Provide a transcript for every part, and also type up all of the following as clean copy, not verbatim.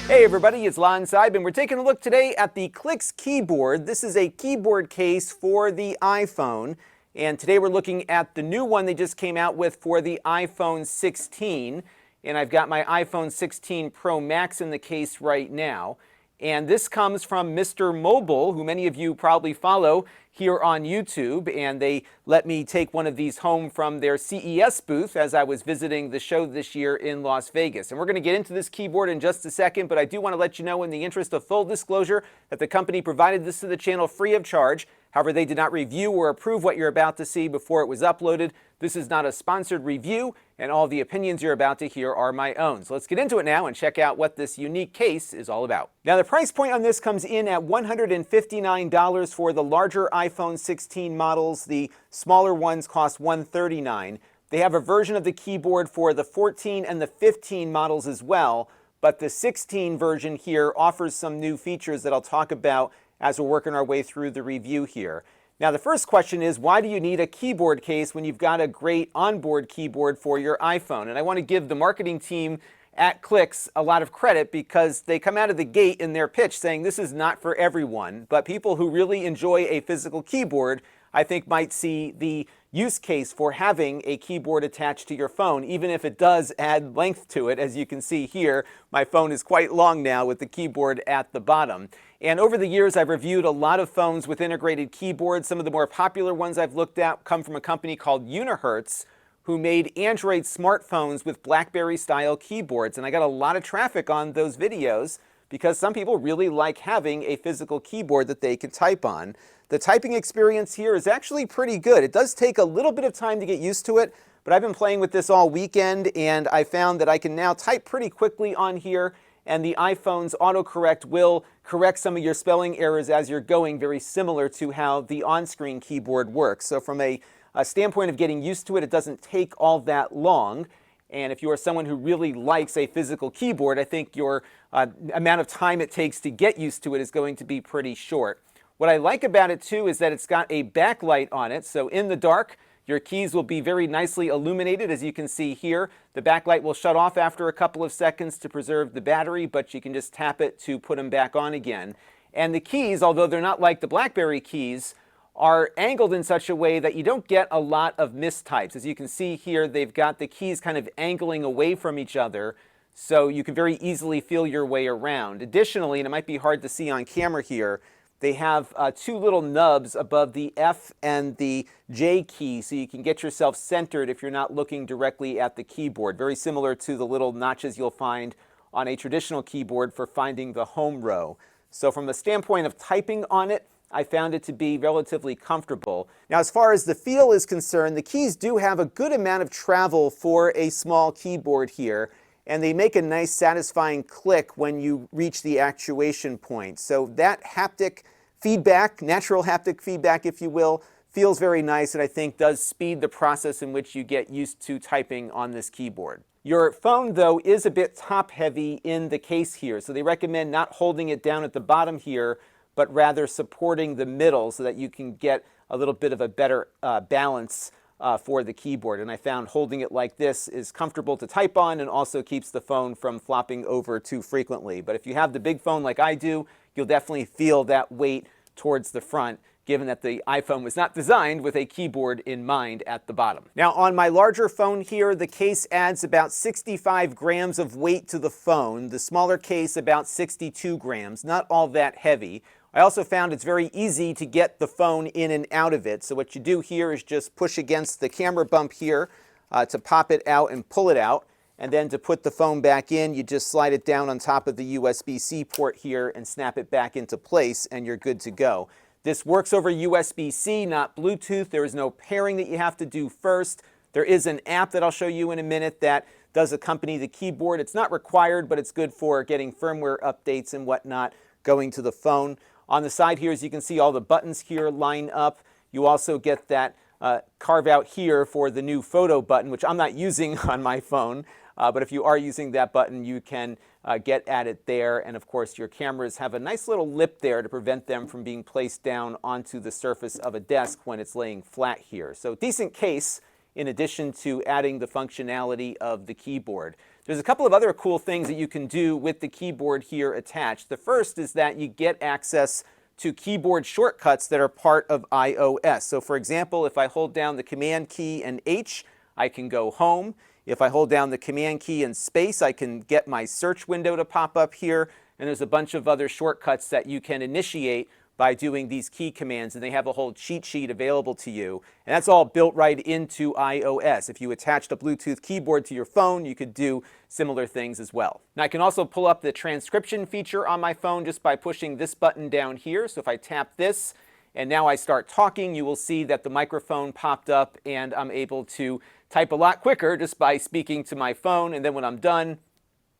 Hey everybody, it's Lon.TV, and we're taking a look today at the Clicks keyboard. This is a keyboard case for the iPhone, and today we're looking at the new one they just came out with for the iPhone 16. And I've got my iPhone 16 Pro Max in the case right now. And this comes from MrMobile, who many of you probably follow here on YouTube, and they let me take one of these home from their CES booth as I was visiting the show this year in Las Vegas. And we're going to get into this keyboard in just a second, but I do want to let you know, in the interest of full disclosure, that the company provided this to the channel free of charge. However, they did not review or approve what you're about to see before it was uploaded. This is not a sponsored review, and all the opinions you're about to hear are my own. So let's get into it now and check out what this unique case is all about. Now, the price point on this comes in at $159 for the larger iPhone 16 models. The smaller ones cost $139. They have a version of the keyboard for the 14 and the 15 models as well, but the 16 version here offers some new features that I'll talk about as we're working our way through the review here. Now, the first question is, why do you need a keyboard case when you've got a great onboard keyboard for your iPhone? And I want to give the marketing team at Clicks a lot of credit, because they come out of the gate in their pitch saying this is not for everyone, but people who really enjoy a physical keyboard, I think, might see the use case for having a keyboard attached to your phone, even if it does add length to it. As you can see here, my phone is quite long now with the keyboard at the bottom. And over the years, I've reviewed a lot of phones with integrated keyboards. Some of the more popular ones I've looked at come from a company called Unihertz, who made Android smartphones with BlackBerry-style keyboards. And I got a lot of traffic on those videos because some people really like having a physical keyboard that they can type on. The typing experience here is actually pretty good. It does take a little bit of time to get used to it, but I've been playing with this all weekend, and I found that I can now type pretty quickly on here, and the iPhone's autocorrect will correct some of your spelling errors as you're going, very similar to how the on-screen keyboard works. So from a standpoint of getting used to it, it doesn't take all that long. And if you are someone who really likes a physical keyboard, I think your amount of time it takes to get used to it is going to be pretty short. What I like about it, too, is that it's got a backlight on it. So in the dark, your keys will be very nicely illuminated, as you can see here. The backlight will shut off after a couple of seconds to preserve the battery, but you can just tap it to put them back on again. And the keys, although they're not like the BlackBerry keys, are angled in such a way that you don't get a lot of mistypes. As you can see here, they've got the keys kind of angling away from each other, so you can very easily feel your way around. Additionally, and it might be hard to see on camera here, they have two little nubs above the F and the J key, so you can get yourself centered if you're not looking directly at the keyboard. Very similar to the little notches you'll find on a traditional keyboard for finding the home row. So from the standpoint of typing on it, I found it to be relatively comfortable. Now, as far as the feel is concerned, the keys do have a good amount of travel for a small keyboard here, and they make a nice satisfying click when you reach the actuation point. So that haptic feedback, natural haptic feedback if you will, feels very nice, and I think does speed the process in which you get used to typing on this keyboard. Your phone, though, is a bit top heavy in the case here, so they recommend not holding it down at the bottom here, but rather supporting the middle so that you can get a little bit of a better balance for the keyboard. And I found holding it like this is comfortable to type on and also keeps the phone from flopping over too frequently. But if you have the big phone like I do, you'll definitely feel that weight towards the front, given that the iPhone was not designed with a keyboard in mind at the bottom. Now, on my larger phone here, the case adds about 65 grams of weight to the phone. The smaller case, about 62 grams, not all that heavy. I also found it's very easy to get the phone in and out of it. So what you do here is just push against the camera bump here to pop it out and pull it out. And then to put the phone back in, you just slide it down on top of the USB-C port here and snap it back into place, and you're good to go. This works over USB-C, not Bluetooth. There is no pairing that you have to do first. There is an app that I'll show you in a minute that does accompany the keyboard. It's not required, but it's good for getting firmware updates and whatnot going to the phone. On the side here, as you can see, all the buttons here line up. You also get that carve out here for the new photo button, which I'm not using on my phone. But if you are using that button, you can get at it there. And of course, your cameras have a nice little lip there to prevent them from being placed down onto the surface of a desk when it's laying flat here. So decent case in addition to adding the functionality of the keyboard. There's a couple of other cool things that you can do with the keyboard here attached. The first is that you get access to keyboard shortcuts that are part of iOS. So for example, if I hold down the Command key and H, I can go home. If I hold down the Command key and space, I can get my search window to pop up here. And there's a bunch of other shortcuts that you can initiate by doing these key commands, and they have a whole cheat sheet available to you. And that's all built right into iOS. If you attached a Bluetooth keyboard to your phone, you could do similar things as well. Now I can also pull up the transcription feature on my phone just by pushing this button down here. So if I tap this and now I start talking, you will see that the microphone popped up and I'm able to type a lot quicker just by speaking to my phone. And then when I'm done,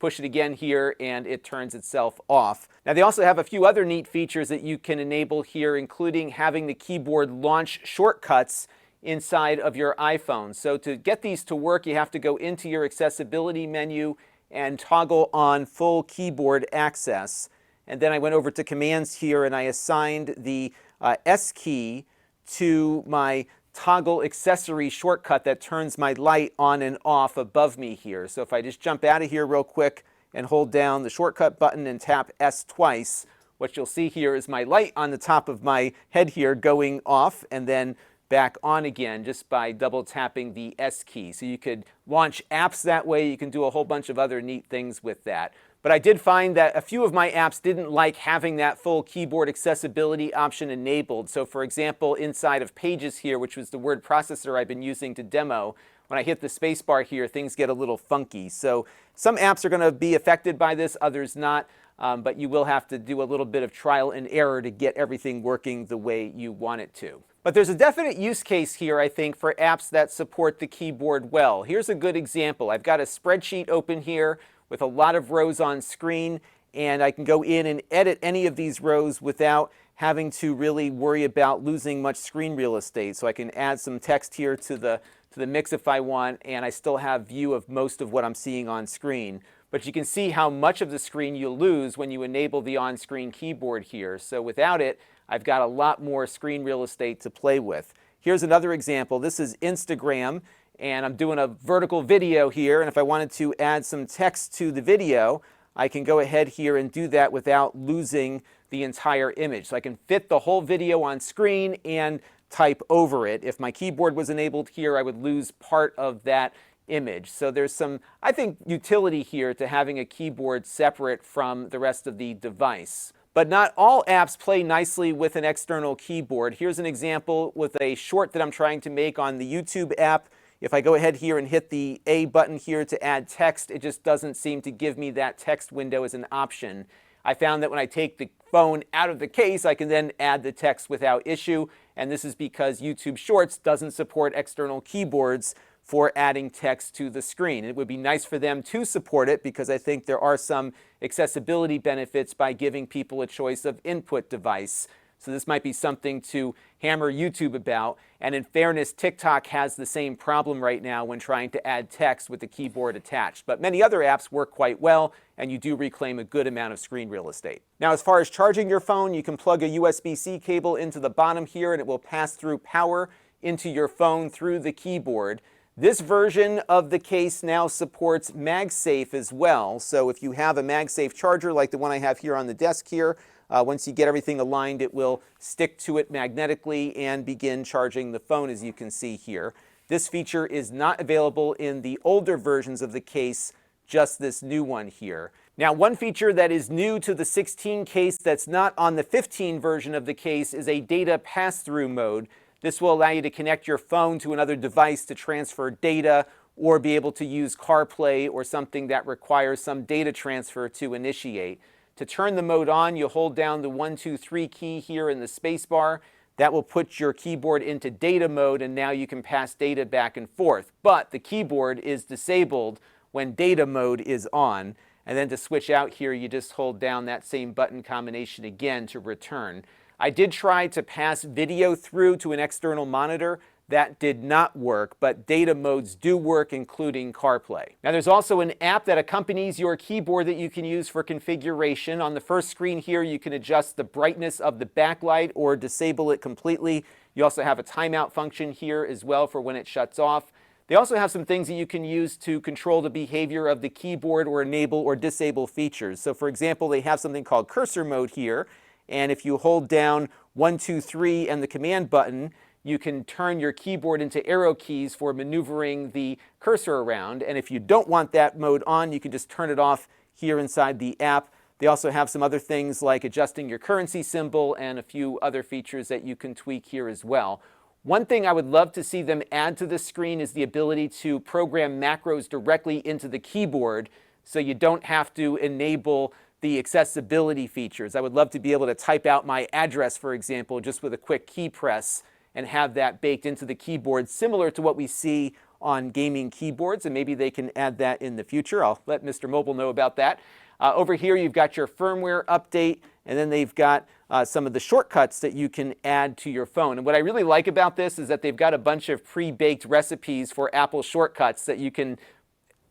push it again here and it turns itself off. Now they also have a few other neat features that you can enable here, including having the keyboard launch shortcuts inside of your iPhone. So to get these to work, you have to go into your accessibility menu and toggle on full keyboard access. And then I went over to commands here and I assigned the S key to my toggle accessory shortcut that turns my light on and off above me here. So if I just jump out of here real quick and hold down the shortcut button and tap S twice, what you'll see here is my light on the top of my head here going off and then back on again just by double tapping the S key. So you could launch apps that way. You can do a whole bunch of other neat things with that. But I did find that a few of my apps didn't like having that full keyboard accessibility option enabled. So for example, inside of Pages here, which was the word processor I've been using to demo, when I hit the spacebar here, things get a little funky. So some apps are going to be affected by this, others not. But you will have to do a little bit of trial and error to get everything working the way you want it to. But there's a definite use case here, I think, for apps that support the keyboard well. Here's a good example. I've got a spreadsheet open here with a lot of rows on screen, and I can go in and edit any of these rows without having to really worry about losing much screen real estate. So I can add some text here to the mix if I want, and I still have view of most of what I'm seeing on screen. But you can see how much of the screen you'll lose when you enable the on-screen keyboard here. So without it, I've got a lot more screen real estate to play with. Here's another example. This is Instagram, and I'm doing a vertical video here, and if I wanted to add some text to the video, I can go ahead here and do that without losing the entire image. So I can fit the whole video on screen and type over it. If my keyboard was enabled here, I would lose part of that image. So there's some, I think, utility here to having a keyboard separate from the rest of the device. But not all apps play nicely with an external keyboard. Here's an example with a short that I'm trying to make on the YouTube app. If I go ahead here and hit the A button here to add text, it just doesn't seem to give me that text window as an option. I found that when I take the phone out of the case, I can then add the text without issue. And this is because YouTube Shorts doesn't support external keyboards for adding text to the screen. It would be nice for them to support it because I think there are some accessibility benefits by giving people a choice of input device. So this might be something to hammer YouTube about. And in fairness, TikTok has the same problem right now when trying to add text with the keyboard attached. But many other apps work quite well, and you do reclaim a good amount of screen real estate. Now, as far as charging your phone, you can plug a USB-C cable into the bottom here, and it will pass through power into your phone through the keyboard. This version of the case now supports Magsafe as well. So if you have a Magsafe charger like the one I have here on the desk here, once you get everything aligned, it will stick to it magnetically and begin charging the phone, as you can see here. This feature is not available in the older versions of the case, just this new one here. Now, one feature that is new to the 16 case that's not on the 15 version of the case is a data pass-through mode. This will allow you to connect your phone to another device to transfer data or be able to use CarPlay or something that requires some data transfer to initiate. To turn the mode on, you hold down the 1, 2, 3 key here in the spacebar. That will put your keyboard into data mode, and now you can pass data back and forth. But the keyboard is disabled when data mode is on. And then to switch out here, you just hold down that same button combination again to return. I did try to pass video through to an external monitor. That did not work, but data modes do work, including CarPlay. Now, there's also an app that accompanies your keyboard that you can use for configuration. On the first screen here, you can adjust the brightness of the backlight or disable it completely. You also have a timeout function here as well for when it shuts off. They also have some things that you can use to control the behavior of the keyboard or enable or disable features. So for example, they have something called cursor mode here, and if you hold down 1, 2, 3 and the command button, you can turn your keyboard into arrow keys for maneuvering the cursor around. And if you don't want that mode on, you can just turn it off here inside the app. They also have some other things like adjusting your currency symbol and a few other features that you can tweak here as well. One thing I would love to see them add to the screen is the ability to program macros directly into the keyboard so you don't have to enable the accessibility features. I would love to be able to type out my address, for example, just with a quick key press and have that baked into the keyboard, similar to what we see on gaming keyboards, and maybe they can add that in the future. I'll let Mr. Mobile know about that. Over here, you've got your firmware update, and then they've got some of the shortcuts that you can add to your phone. And what I really like about this is that they've got a bunch of pre-baked recipes for Apple shortcuts that you can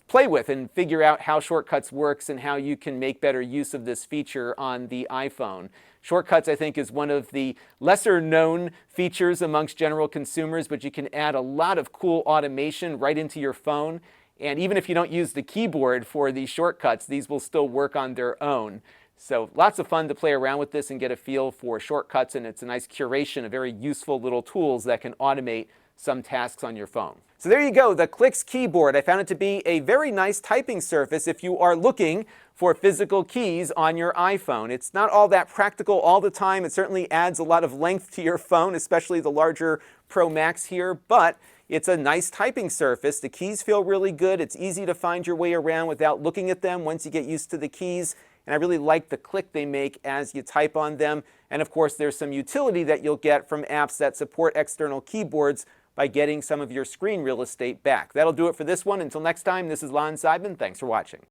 play with and figure out how shortcuts works and how you can make better use of this feature on the iPhone. Shortcuts, I think, is one of the lesser known features amongst general consumers, but you can add a lot of cool automation right into your phone. And even if you don't use the keyboard for these shortcuts, these will still work on their own. So lots of fun to play around with this and get a feel for shortcuts, and it's a nice curation of very useful little tools that can automate some tasks on your phone. So there you go, the Clicks keyboard. I found it to be a very nice typing surface if you are looking for physical keys on your iPhone. It's not all that practical all the time. It certainly adds a lot of length to your phone, especially the larger Pro Max here, but it's a nice typing surface. The keys feel really good. It's easy to find your way around without looking at them once you get used to the keys. And I really like the click they make as you type on them. And of course, there's some utility that you'll get from apps that support external keyboards by getting some of your screen real estate back. That'll do it for this one. Until next time, this is Lon.TV. Thanks for watching.